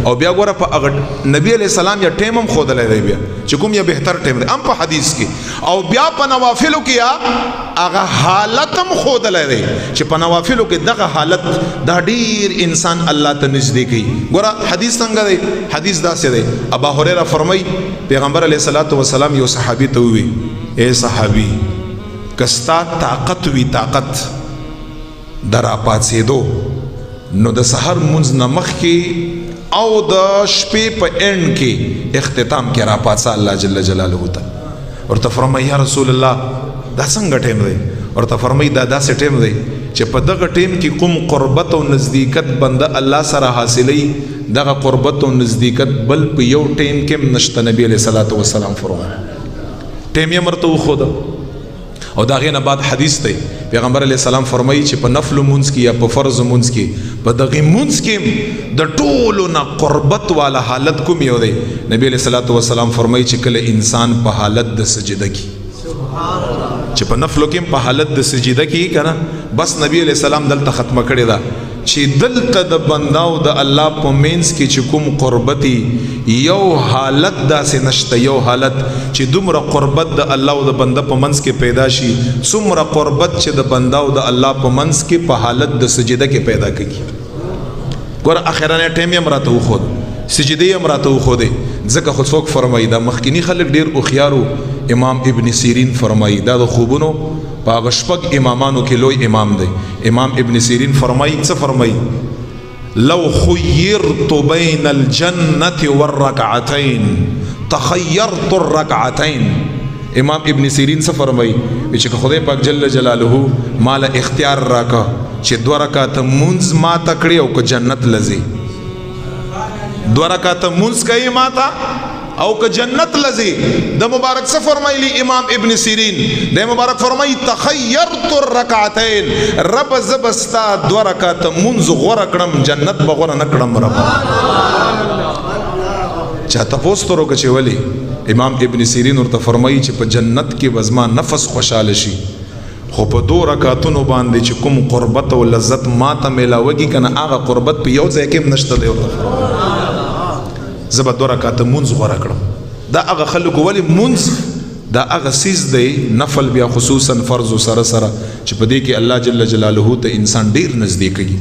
او بیا ګوره په هغه نبی علیہ السلام یا ټیم هم ښودلی دی بیا چې کوم یا بهتر ټیم دی هم په حدیث کې او بیا په نوافلو کې یا هغه حالت هم ښودلی دی چې په نوافلو کې دغه حالت دا ډیر انسان الله ته نږدې کوي ګوره حدیث څنګه دی حدیث داسې دی ابا هریره فرمایي پیغمبر علیه الصلاة والسلام یو صحابي ته ووی اے صحابي کستا طاقت وی طاقت در راپاڅېدو نو د سحر مونځ نه مخکې او د شپې په اینډ کې اختتام کې راپاڅه الله جل جلاله ته ورته فرمایي یا رسول الله دا څنګه ټیم دی ورته فرمایي دا داسې ټیم دی چې په دغه ټیم کې کوم قربت او نزدېکت بنده الله سره حاصلوي دغه قربت او نزدېکت بل په یو ټیم کې هم نشته نبی علیه الصلاة والسلام فرمایي ټیم یې مرته وښوده او دا غینه بعد حدیث دی پیغمبر علیہ السلام فرمایي چې په نفل مونځ کې یا په فرض مونځ کې په دغه مونځ کې د ټولو نه قربت والا حالت کوم یو دی نبی علیہ الصلوۃ والسلام فرمایي چې کله انسان په حالت د سجده کې سبحان الله چې په نفل کې په حالت د سجده کې کنه بس نبی علیہ السلام دلته ختمه کړی دا چې دلته د بنداو د الله په مینس کې چې کوم قربتي یو حالت داسې نشته یو حالت چې دومره قربت د الله او د بنده په منځ کې پیدا شي څومره قربت چې د بنده او د الله په منځ کې په حالت د سجده کې پیدا کړي ګوره اخرانه ټیم یې مراته وخود سجده یې مراته وخودې ځکه خو څوک فرمایي دا مخکینی خلک ډیر هوښیارو امام ابن سیرین فرمایي دا د خوبونو په هغه شپږ امامانو کې لوی امام دی امام ابن سیرین فرمایي څه فرمایي لو خيرت بين الجنة والركعتين تخيرت الركعتين امام ابن سیرین څه فرمایي چې خدای پاک جل جلاله مال اختیار راکا چې 2 رکعات مونږ ما تکړی او که جنت لزی 2 رکعات مونږ کوي ما ته او که جنت لزی د مبارک څه فرمایلی امام ابن سیرین د مبارک فرمایي تخيرت الركعتين رب زبستا 2 رکعات مونږ غوړه کړم جنت بغوره نه کړم رب چاته پوسټرو کې ولی امام ابن سیرین ورته فرمایي چې په جنت کې وزما نفس خوشاله شي خو په 2 رکعاتونو باندې چې کوم قربت او لذت ماته ملاوږي کنه هغه قربت په یو ځای کې نشته دی ورته زبا 2 رکعات مونږ غوړه کړم دا هغه خلکو ولی مونږ دا هغه سیز دی نفل بیا خصوصا فرض سره سره چې په دې کې الله جل جلاله ته انسان ډیر نزدیک کیږي